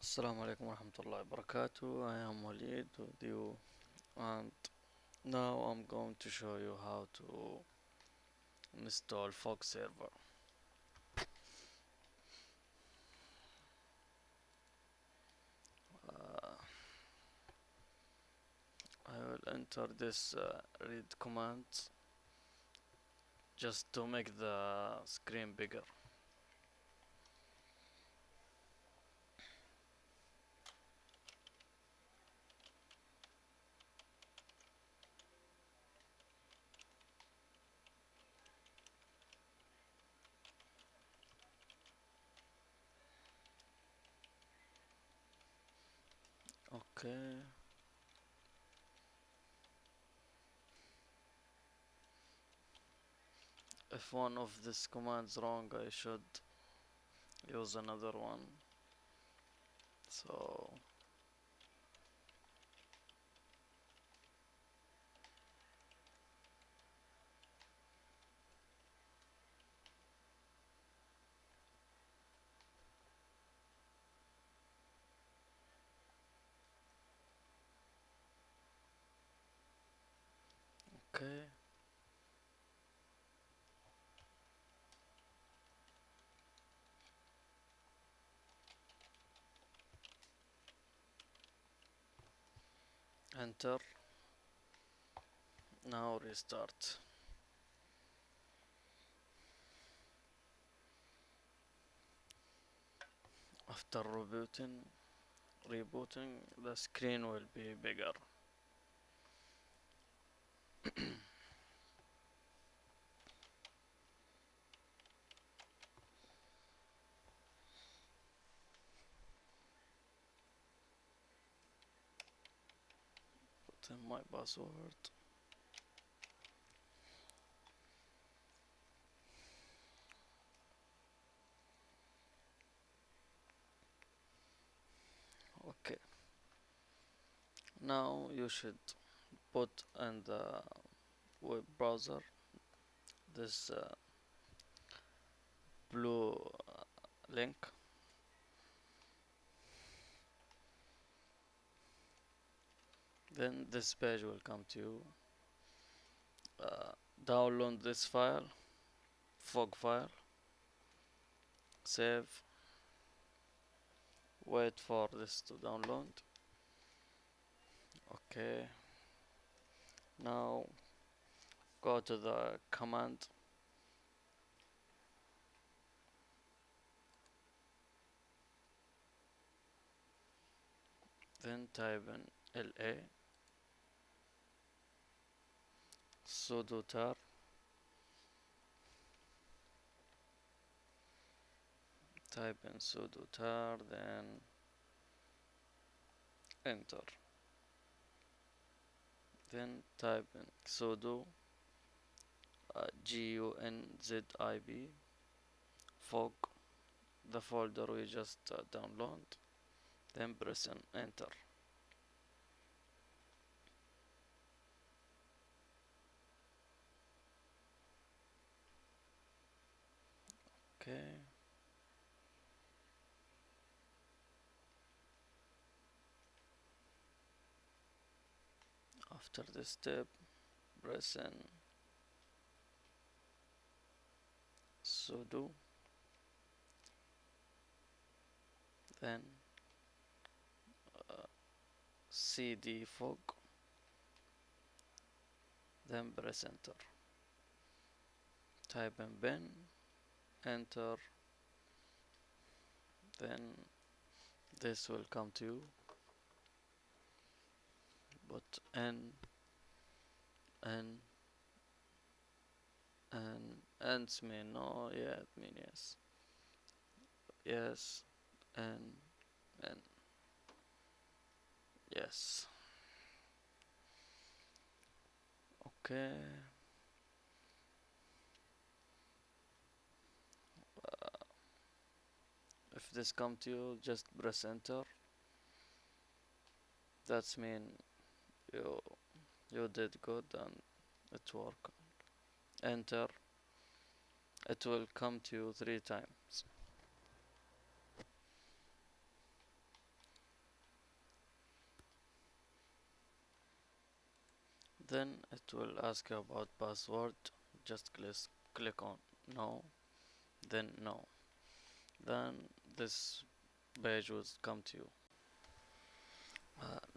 Assalamu alaikum warahmatullahi wabarakatuh. I am Walid with you, and now I'm going to show you how to install Fog server. Uh, I will enter this read command just to make the screen bigger. Okay. If one of these commands wrong, I should use another one. So okay. Enter. Now restart. After rebooting, the screen will be bigger. Put in my password. Okay. Now you should put in the web browser this blue link. Then this page will come to you. Download this file, fog file, save, wait for this to download. Okay, now go to the command, then type in la sudo tar, type in sudo tar, then enter. Then type in sudo gunzib fog, the folder we just download, then press enter. Okay. After this step, press sudo, then cd fog, then press enter. Type in bin, enter, then this will come to you. But n ends mean no, yeah, it mean yes. Yes, n yes. Okay. If this come to you, just press enter. That's mean you you did good and it worked. Enter. It will come to you 3 times. Then it will ask you about password. Just click on no, then no. Then this page will come to you.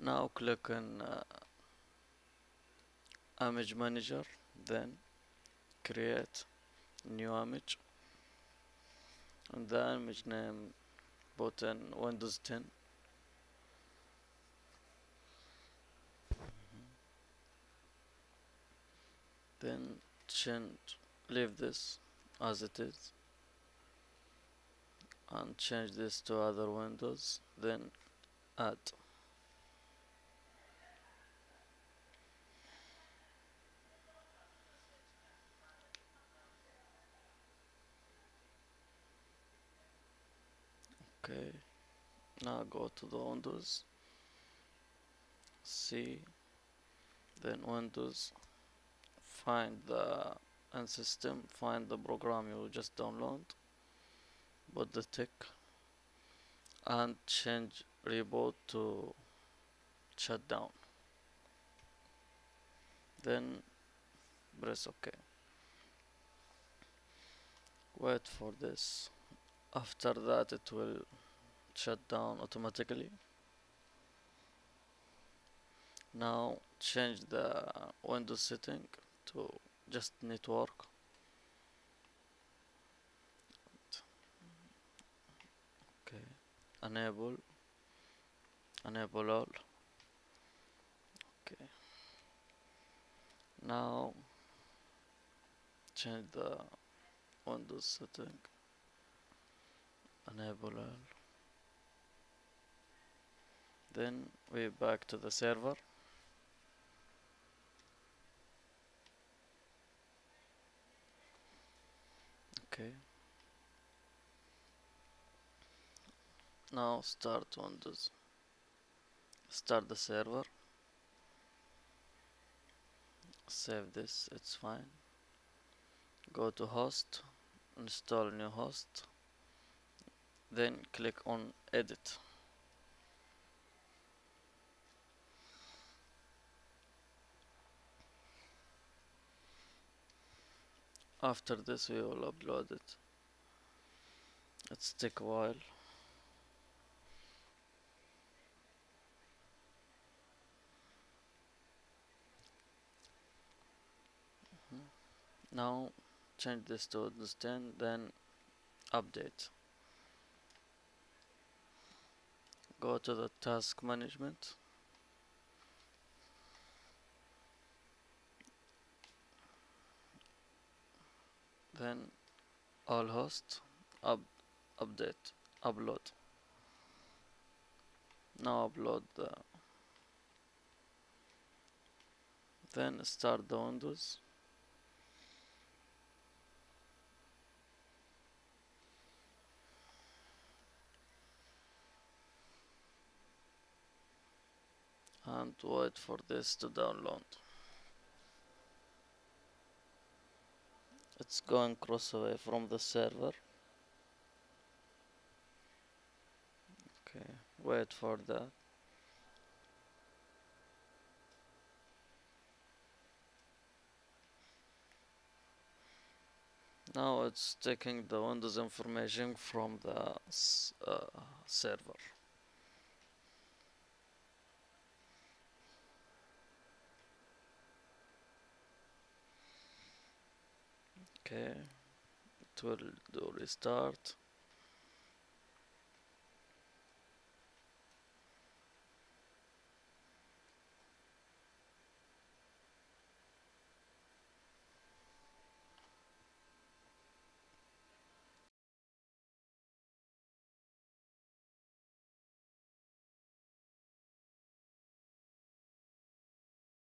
Now click on image manager, then create new image, and the image name put in Windows 10. Then change, leave this as it is, and change this to other windows, then add. Okay, now go to the Windows, C, then Windows, find the and system, find the program you just download, put the tick, and change reboot to shutdown. Then press OK. Wait for this. After that, it will shut down automatically. Now change the Windows setting to just network. Okay, enable all. Okay, now change the Windows setting, enable all. Then we back to the server. Okay, now start Windows, start the server, save this, it's fine. Go to host, install new host, then click on edit. After this we will upload it. It's take a while. Now change this to Windows 10, then update. Go to the task management. Then all host, update, upload. Now upload then start the Windows. And wait for this to download. It's going cross away from the server. Okay, wait for that. Now it's taking the Windows information from the server. Okay, it will do restart.